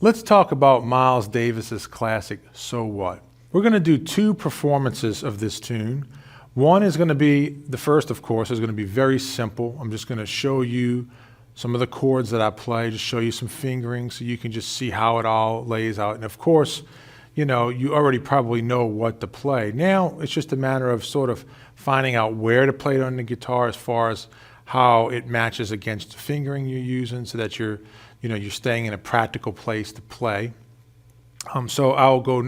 Let's talk about Miles Davis's classic, So What? We're going to do two performances of this tune. One is going to be, the first of course, is going to be very simple. I'm just going to show you some of the chords that I play, just show you some fingering so you can just see how it all lays out. And of course, you already probably know what to play. Now it's just a matter of sort of finding out where to play it on the guitar as far as how it matches against the fingering you're using so that you're staying in a practical place to play. So I'll go,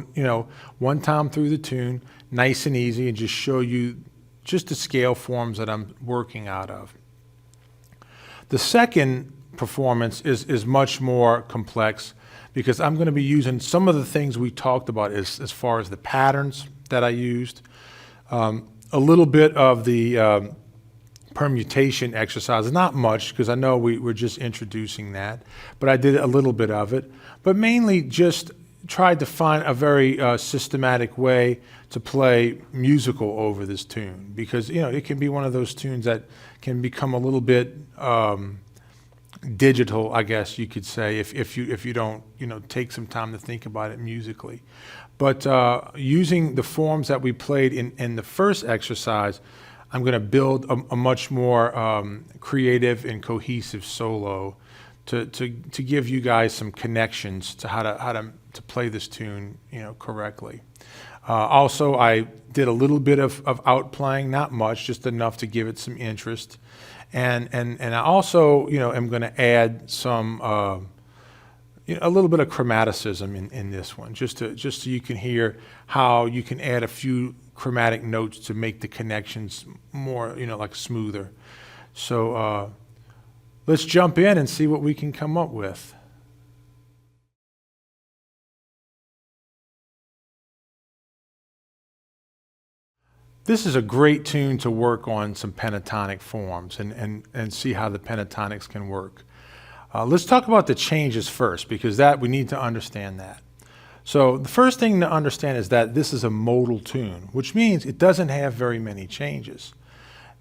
one time through the tune, nice and easy, and just show you just the scale forms that I'm working out of. The second performance is much more complex because I'm going to be using some of the things we talked about as far as the patterns that I used, a little bit of the permutation exercises, not much because I know we're just introducing that, but I did a little bit of it, but mainly just tried to find a very systematic way to play musical over this tune because it can be one of those tunes that can become a little bit digital, I guess you could say, if you don't take some time to think about it musically. But using the forms that we played in the first exercise, I'm going to build a much more creative and cohesive solo to give you guys some connections to how to play this tune correctly. Also, I did a little bit of outplaying, not much, just enough to give it some interest. And I also am going to add some a little bit of chromaticism in this one, just so you can hear how you can add a few chromatic notes to make the connections more like smoother. So let's jump in and see what we can come up with. This is a great tune to work on some pentatonic forms and see how the pentatonics can work. Let's talk about the changes first because we need to understand that. So the first thing to understand is that this is a modal tune, which means it doesn't have very many changes.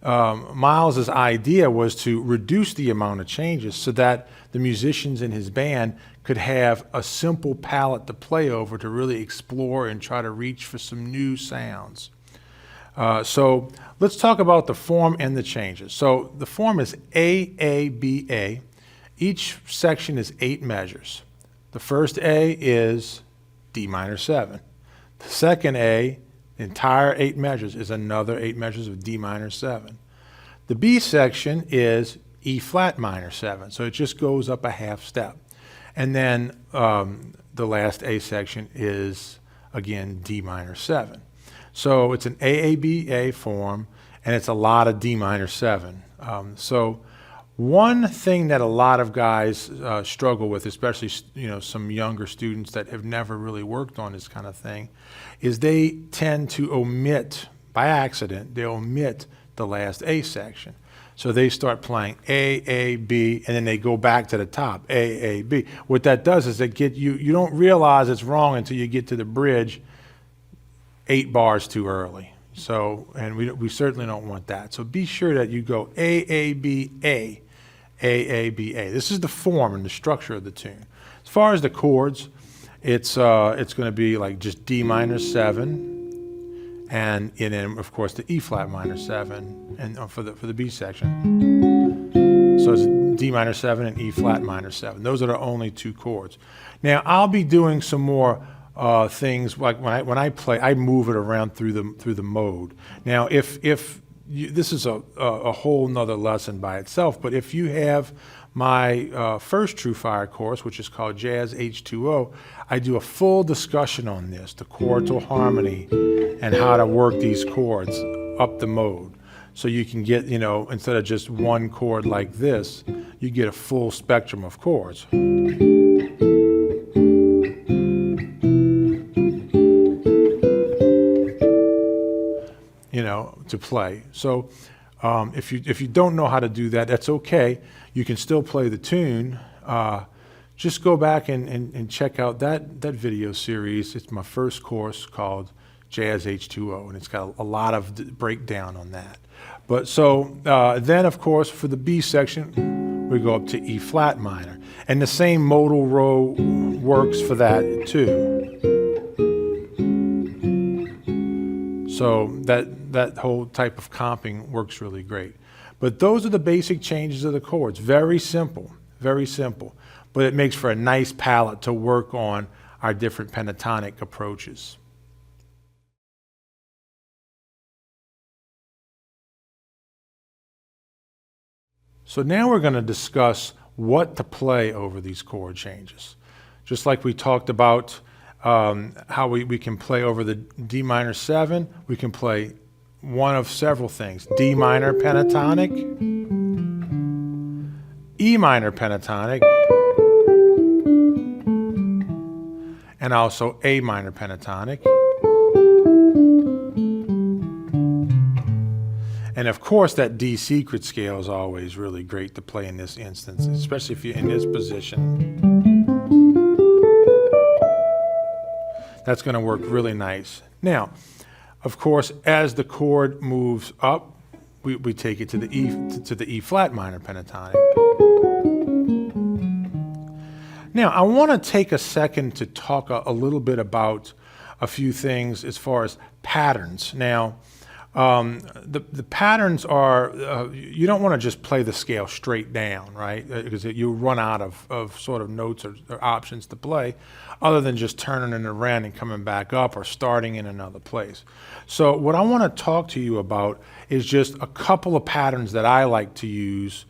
Miles's idea was to reduce the amount of changes so that the musicians in his band could have a simple palette to play over to really explore and try to reach for some new sounds. So let's talk about the form and the changes. So the form is A-A-B-A. Each section is 8 measures. The first A is D minor 7. The second A, the entire 8 measures, is another 8 measures of D minor 7. The B section is E flat minor 7, so it just goes up a half step. And then the last A section is, again, D minor 7. So it's an AABA form, and it's a lot of D minor 7. So one thing that a lot of guys struggle with, especially some younger students that have never really worked on this kind of thing, is they tend to omit, by accident, they omit the last A section. So they start playing A, A, B, and then they go back to the top, A, A, B. What that does is you don't realize it's wrong until you get to the bridge 8 bars too early. So, and we certainly don't want that. So be sure that you go A, A, B, A, A, A, B, A. This is the form and the structure of the tune. As far as the chords, it's going to be like just D minor 7, and then of course the E flat minor 7, and for the B section. So it's D minor 7 and E flat minor 7. Those are the only 2 chords. Now I'll be doing some more things like when I play, I move it around through the mode. Now, if this is a whole nother lesson by itself, but if you have my first TrueFire course, which is called Jazz H2O, I do a full discussion on this, the chord to harmony, and how to work these chords up the mode. So you can get, instead of just one chord like this, you get a full spectrum of chords. To play. So if you don't know how to do that, that's okay. You can still play the tune. Just go back and check out that video series. It's my first course called Jazz H2O, and it's got a lot of breakdown on that. But so then, of course, for the B section, we go up to E flat minor. And the same modal row works for that too. So that whole type of comping works really great. But those are the basic changes of the chords. Very simple, but it makes for a nice palette to work on our different pentatonic approaches. So now we're going to discuss what to play over these chord changes. Just like we talked about how we can play over the D minor 7, we can play one of several things. D minor pentatonic, E minor pentatonic, and also A minor pentatonic. And of course, that D secret scale is always really great to play in this instance, especially if you're in this position. That's going to work really nice. Now, of course, as the chord moves up, we take it to the E flat minor pentatonic. Now, I want to take a second to talk a little bit about a few things as far as patterns. Now, the patterns are, you don't want to just play the scale straight down, right? Because you run out of sort of notes or options to play other than just turning it around and coming back up or starting in another place. So what I want to talk to you about is just a couple of patterns that I like to use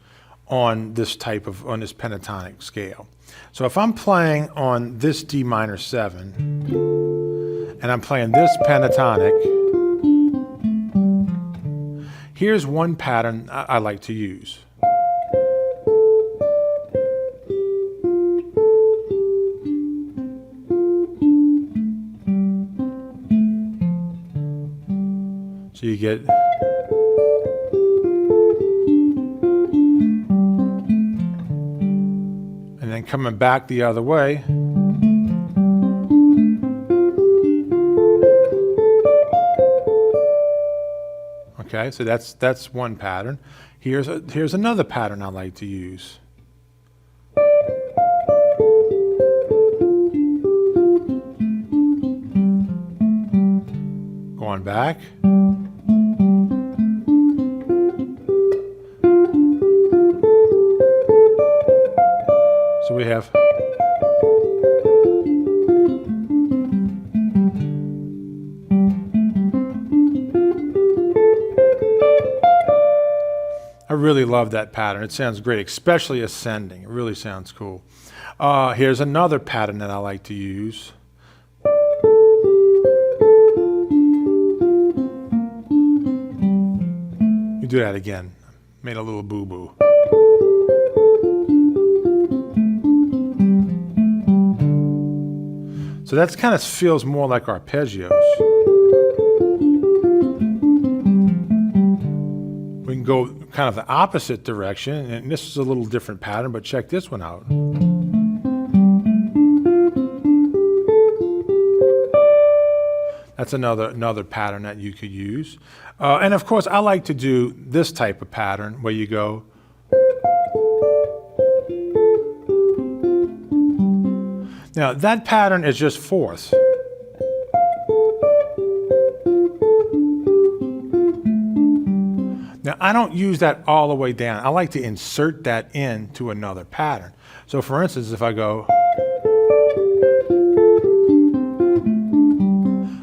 on this pentatonic scale. So if I'm playing on this D minor 7 and I'm playing this pentatonic, here's one pattern I like to use. So you get and then coming back the other way. Okay, so that's one pattern. Here's another pattern I like to use. Going back. So we have I really love that pattern. It sounds great, especially ascending. It really sounds cool. Here's another pattern that I like to use. You do that again. Made a little boo-boo. So that kind of feels more like arpeggios. We can go kind of the opposite direction, and this is a little different pattern, but check this one out. That's another pattern that you could use. And of course, I like to do this type of pattern where you go. Now, that pattern is just fourths. Now, I don't use that all the way down. I like to insert that into another pattern. So for instance, if I go,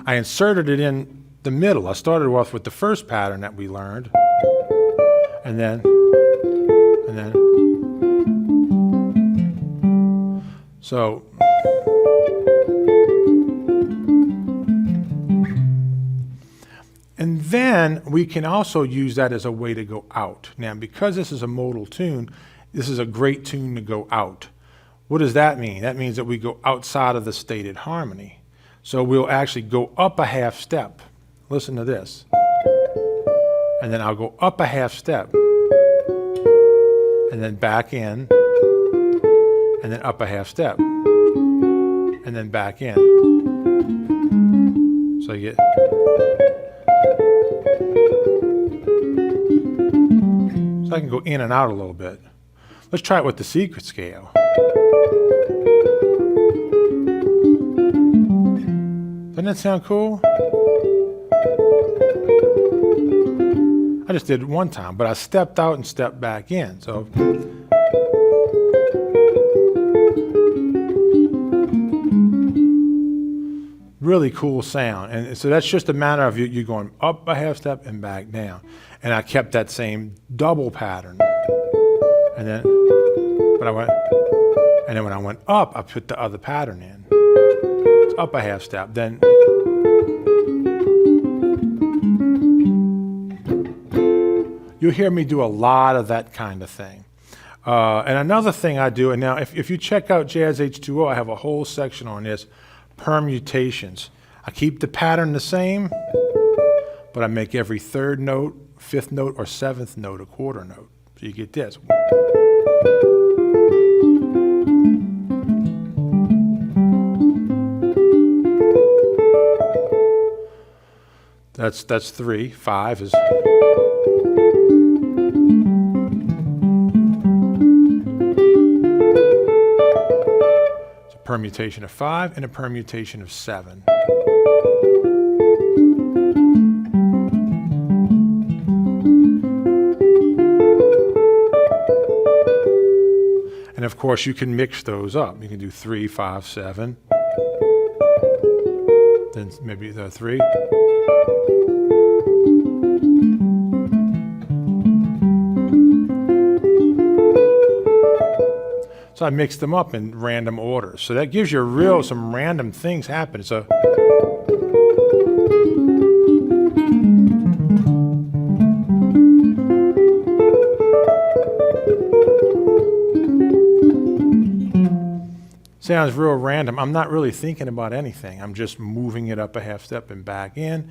I inserted it in the middle. I started off with the first pattern that we learned, and then. So, and then we can also use that as a way to go out. Now, because this is a modal tune, this is a great tune to go out. What does that mean? That means that we go outside of the stated harmony. So we'll actually go up a half step. Listen to this. And then I'll go up a half step. And then back in. And then up a half step. And then back in. So you get. So I can go in and out a little bit. Let's try it with the secret scale. Doesn't that sound cool? I just did it one time, but I stepped out and stepped back in. So really cool sound. And so that's just a matter of you going up a half step and back down. And I kept that same double pattern. And then, when I went up, I put the other pattern in. It's up a half step, then you'll hear me do a lot of that kind of thing. And another thing I do, and now if you check out Jazz H2O, I have a whole section on this, permutations. I keep the pattern the same, but I make every third note, fifth note, or seventh note a quarter note. So you get this. That's 3. 5 is. It's a permutation of 5 and a permutation of 7. And of course, you can mix those up. You can do 3, 5, 7. Then maybe the 3. So I mix them up in random order. So that gives you some random things happen. So sounds real random. I'm not really thinking about anything. I'm just moving it up a half step and back in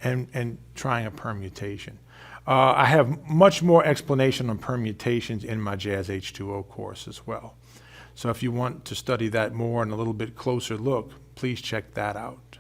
and trying a permutation. I have much more explanation on permutations in my Jazz H2O course as well. So if you want to study that more and a little bit closer look, please check that out.